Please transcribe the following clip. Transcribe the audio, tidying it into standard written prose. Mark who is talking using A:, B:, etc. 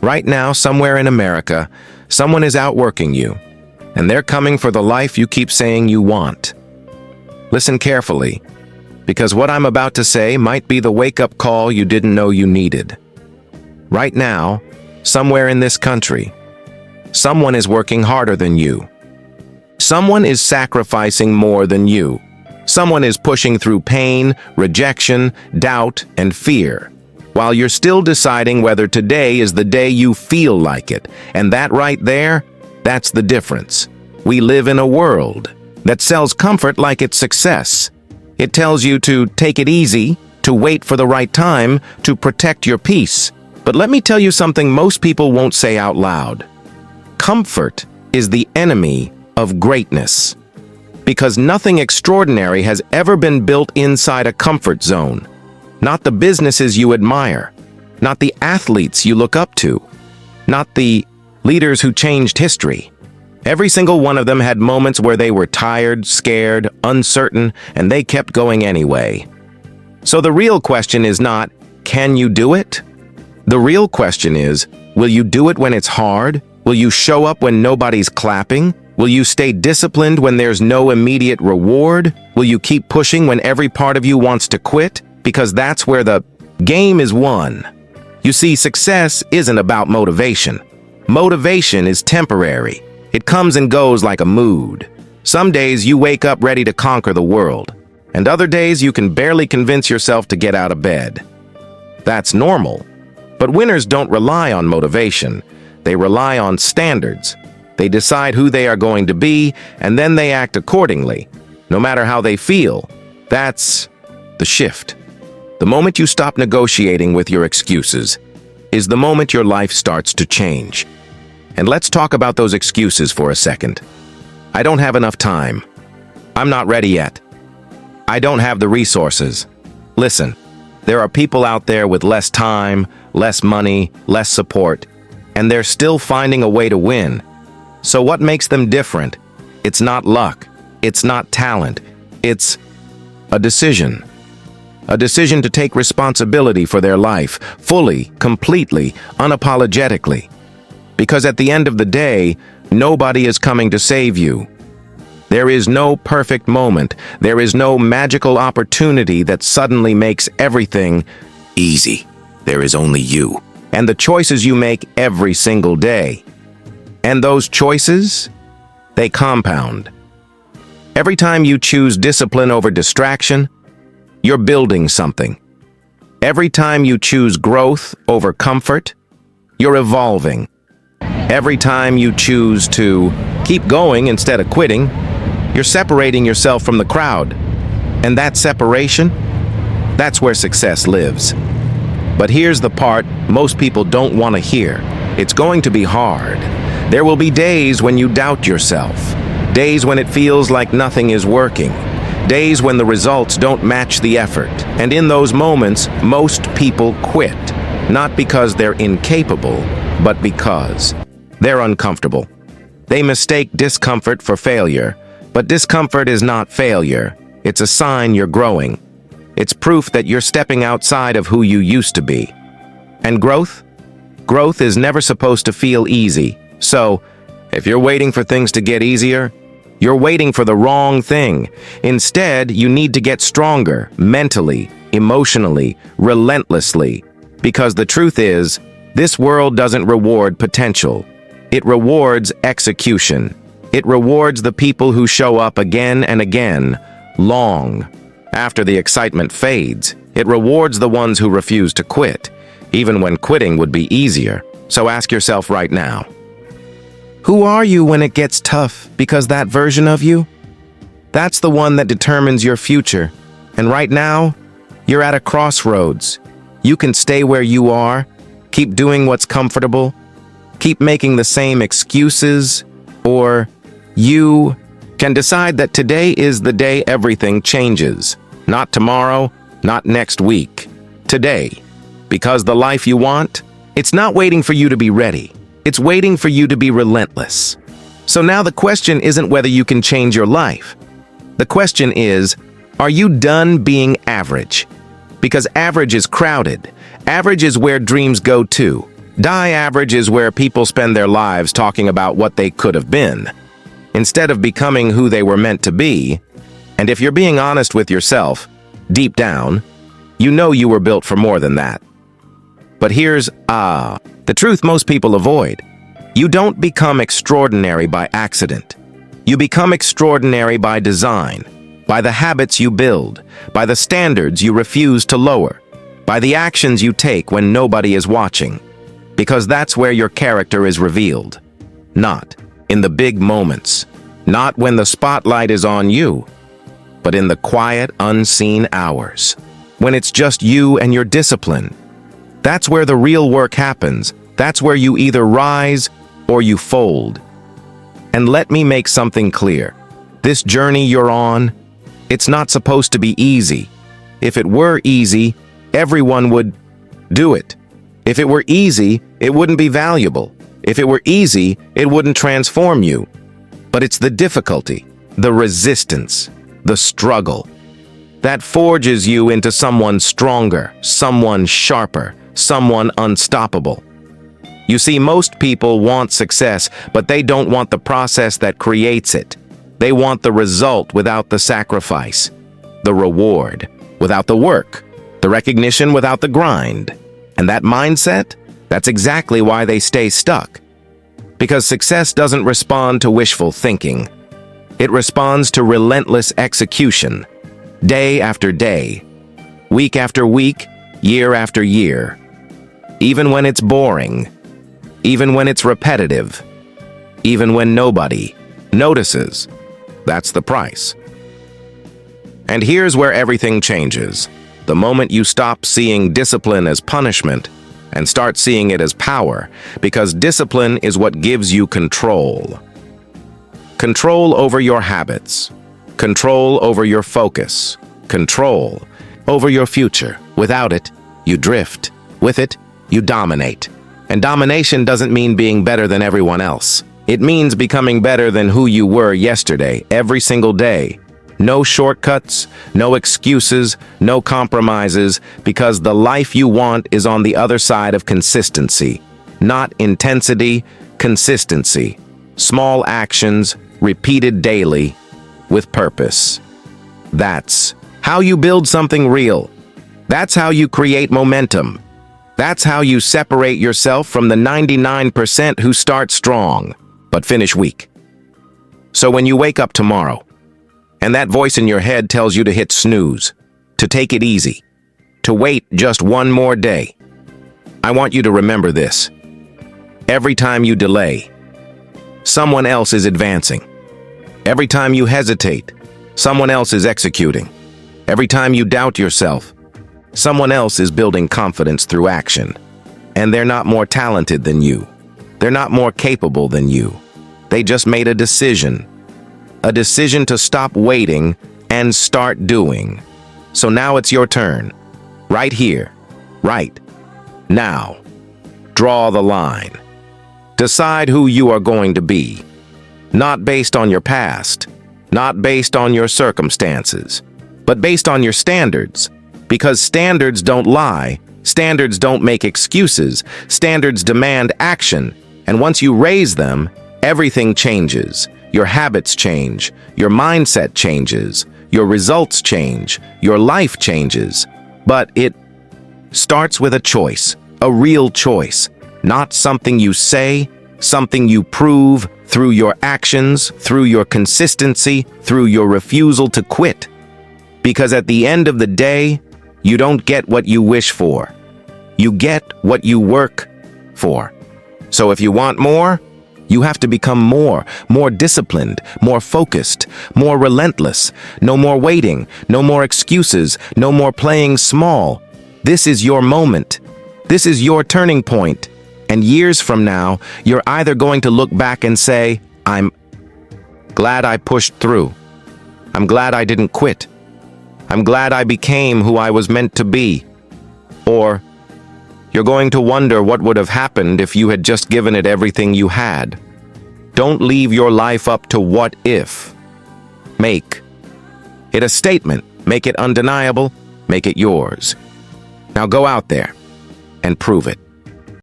A: Right now, somewhere in America, someone is outworking you, and they're coming for the life you keep saying you want. Listen carefully, because what I'm about to say might be the wake-up call you didn't know you needed. Right now, somewhere in this country, someone is working harder than you. Someone is sacrificing more than you. Someone is pushing through pain, rejection, doubt, and fear, while you're still deciding whether today is the day you feel like it. And that right there, that's the difference. We live in a world that sells comfort like it's success. It tells you to take it easy, to wait for the right time, to protect your peace. But let me tell you something most people won't say out loud. Comfort is the enemy of greatness. Because nothing extraordinary has ever been built inside a comfort zone. Not the businesses you admire, not the athletes you look up to, not the leaders who changed history. Every single one of them had moments where they were tired, scared, uncertain, and they kept going anyway. So the real question is not, can you do it? The real question is, will you do it when it's hard? Will you show up when nobody's clapping? Will you stay disciplined when there's no immediate reward? Will you keep pushing when every part of you wants to quit? Because that's where the game is won. You see, success isn't about motivation. Motivation is temporary. It comes and goes like a mood. Some days you wake up ready to conquer the world, and other days you can barely convince yourself to get out of bed. That's normal. But winners don't rely on motivation. They rely on standards. They decide who they are going to be, and then they act accordingly, no matter how they feel. That's the shift. The moment you stop negotiating with your excuses is the moment your life starts to change. And let's talk about those excuses for a second. I don't have enough time. I'm not ready yet. I don't have the resources. Listen, there are people out there with less time, less money, less support, and they're still finding a way to win. So what makes them different? It's not luck. It's not talent. It's a decision. A decision to take responsibility for their life, fully, completely, unapologetically. Because at the end of the day, nobody is coming to save you. There is no perfect moment. There is no magical opportunity that suddenly makes everything easy. There is only you, and the choices you make every single day. And those choices, they compound. Every time you choose discipline over distraction, you're building something. Every time you choose growth over comfort, you're evolving. Every time you choose to keep going instead of quitting, you're separating yourself from the crowd. And that separation, that's where success lives. But here's the part most people don't want to hear. It's going to be hard. There will be days when you doubt yourself. Days when it feels like nothing is working. Days when the results don't match the effort. And in those moments, most people quit. Not because they're incapable, but because they're uncomfortable. They mistake discomfort for failure. But discomfort is not failure. It's a sign you're growing. It's proof that you're stepping outside of who you used to be. And growth? Growth is never supposed to feel easy. So, if you're waiting for things to get easier, you're waiting for the wrong thing. Instead, you need to get stronger, mentally, emotionally, relentlessly. Because the truth is, this world doesn't reward potential. It rewards execution. It rewards the people who show up again and again, long after the excitement fades. It rewards the ones who refuse to quit, even when quitting would be easier. So ask yourself right now, who are you when it gets tough? Because that version of you, that's the one that determines your future. And right now, you're at a crossroads. You can stay where you are, keep doing what's comfortable, keep making the same excuses, or you can decide that today is the day everything changes. Not tomorrow, not next week. Today. Because the life you want, it's not waiting for you to be ready. It's waiting for you to be relentless. So now the question isn't whether you can change your life. The question is, are you done being average? Because average is crowded. Average is where dreams go to. Die average is where people spend their lives talking about what they could have been, instead of becoming who they were meant to be. And if you're being honest with yourself, deep down, you know you were built for more than that. But here's, the truth most people avoid. You don't become extraordinary by accident. You become extraordinary by design, by the habits you build, by the standards you refuse to lower, by the actions you take when nobody is watching. Because that's where your character is revealed. Not in the big moments, not when the spotlight is on you, but in the quiet, unseen hours, when it's just you and your discipline. That's where the real work happens. That's where you either rise or you fold. And let me make something clear. This journey you're on, it's not supposed to be easy. If it were easy, everyone would do it. If it were easy, it wouldn't be valuable. If it were easy, it wouldn't transform you. But it's the difficulty, the resistance, the struggle, that forges you into someone stronger, someone sharper, someone unstoppable. You see, most people want success, but they don't want the process that creates it. They want the result without the sacrifice, the reward without the work, the recognition without the grind. And that mindset, that's exactly why they stay stuck. Because success doesn't respond to wishful thinking. It responds to relentless execution, day after day, week after week, year after year. Even when it's boring, even when it's repetitive, even when nobody notices. That's the price. And here's where everything changes. The moment you stop seeing discipline as punishment and start seeing it as power, because discipline is what gives you control. Control over your habits, control over your focus, control over your future. Without it, you drift. With it, you dominate. And domination doesn't mean being better than everyone else. It means becoming better than who you were yesterday, every single day. No shortcuts, no excuses, no compromises, because the life you want is on the other side of consistency. Not intensity, consistency. Small actions, repeated daily, with purpose. That's how you build something real. That's how you create momentum. That's how you separate yourself from the 99% who start strong, but finish weak. So when you wake up tomorrow, and that voice in your head tells you to hit snooze, to take it easy, to wait just one more day, I want you to remember this. Every time you delay, someone else is advancing. Every time you hesitate, someone else is executing. Every time you doubt yourself, someone else is building confidence through action. And they're not more talented than you. They're not more capable than you. They just made a decision to stop waiting and start doing. So now it's your turn. Right here, right now. Draw the line. Decide who you are going to be. Not based on your past, not based on your circumstances, but based on your standards. Because standards don't lie, standards don't make excuses, standards demand action. And once you raise them, everything changes. Your habits change, your mindset changes, your results change, your life changes. But it starts with a choice, a real choice, not something you say, something you prove through your actions, through your consistency, through your refusal to quit. Because at the end of the day, you don't get what you wish for. You get what you work for. So if you want more, you have to become more disciplined, more focused, more relentless. No more waiting, no more excuses, no more playing small. This is your moment. This is your turning point. And years from now, you're either going to look back and say, I'm glad I pushed through. I'm glad I didn't quit. I'm glad I became who I was meant to be. Or you're going to wonder what would have happened if you had just given it everything you had. Don't leave your life up to what if. Make it a statement. Make it undeniable. Make it yours. Now go out there and prove it.